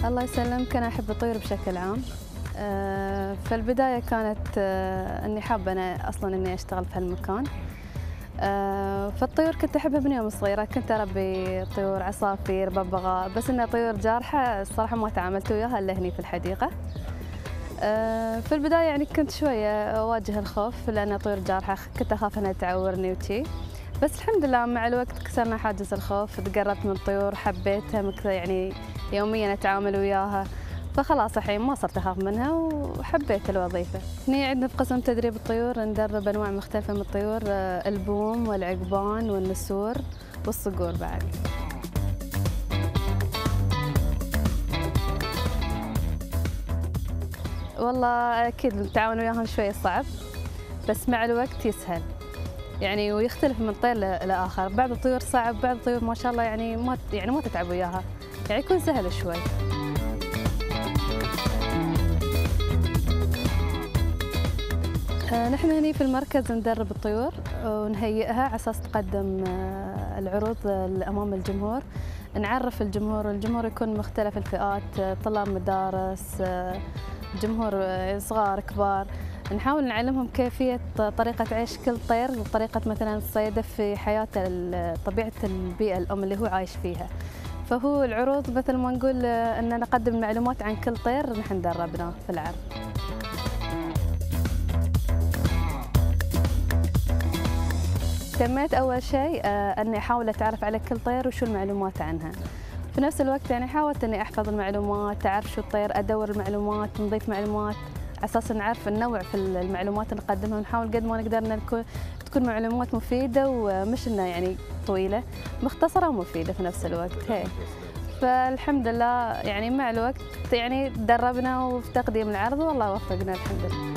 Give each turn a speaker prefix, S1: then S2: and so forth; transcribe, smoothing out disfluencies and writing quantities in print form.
S1: الله يسلمك. أنا أحب الطيور بشكل عام. فالبداية كانت إني حابة أنا أصلاً إني أشتغل في هالمكان. فالطيور كنت أحبها من يوم صغيرة، كنت أربي طيور عصافير ببغاء، بس إنها طيور جارحة الصراحة ما تعاملت وياها إلا هني في الحديقة. في البداية يعني كنت شوية أواجه الخوف لأن طيور جارحة كنت أخاف إنها تعورني وشي، بس الحمد لله مع الوقت كسرنا حاجز الخوف، تقربت من الطيور حبيتها يعني يوميا أتعامل وياها، فخلاص الحين ما صرت أخاف منها وحبيت الوظيفة. هني عندنا في قسم تدريب الطيور ندرب أنواع مختلفة من الطيور، البوم والعقبان والنسور والصقور بعد. والله أكيد التعاون وياهم شوي صعب، بس مع الوقت يسهل يعني، ويختلف من طير لآخر. بعض الطيور صعب، بعض الطيور ما شاء الله يعني ما تتعب وياها، يعني يكون سهل شوي. نحن هني في المركز ندرب الطيور ونهيئها على أساس تقدم العروض أمام الجمهور، نعرف الجمهور يكون مختلف الفئات، طلاب مدارس، جمهور صغار كبار، نحاول نعلمهم كيفية طريقة عيش كل طير وطريقة مثلا صيده في حياته، طبيعة البيئة الأم اللي هو عايش فيها. فهو العروض مثل ما نقول أن نقدم معلومات عن كل طير نحن دربناه في العرض. اهتميت أول شيء أني أحاول أتعرف على كل طير وشو المعلومات عنها. في نفس الوقت يعني حاولت أني أحفظ المعلومات، أعرف شو الطير، أدور المعلومات، نضيف معلومات على أساس نعرف النوع في المعلومات اللي نقدمها، ونحاول قد ما نقدر أن تكون معلومات مفيدة ومش إنها يعني طويلة، مختصرة ومفيدة في نفس الوقت هيك. فالحمد لله يعني مع الوقت يعني تدربنا وفي تقديم العرض والله وفقنا الحمد لله.